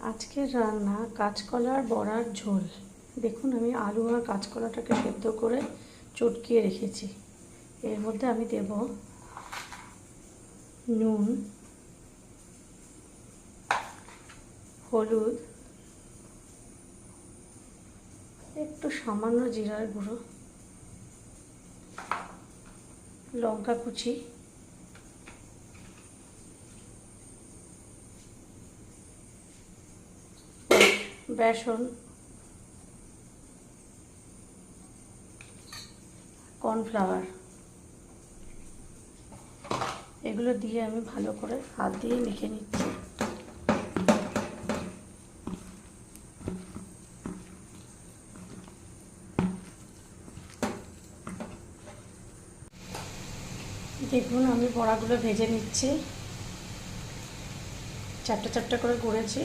আজকের রান্না কাঁচকলার বড়ার ঝোল। দেখুন আমি আলু আর কাঁচকলাটাকে সেদ্ধ করে চটকিয়ে রেখেছি। এর মধ্যে আমি দেব নুন, হলুদ, একটু সামান্য জিরার গুঁড়ো, লঙ্কা কুচি, বেসন, কর্নফ্লাওয়ার, এগুলো দিয়ে আমি ভালো করে হাত দিয়ে মেখে নিচ্ছি। দেখুন আমি বড়াগুলো ভেজে নিচ্ছি, চ্যাপটা চ্যাপটা করে করেছি।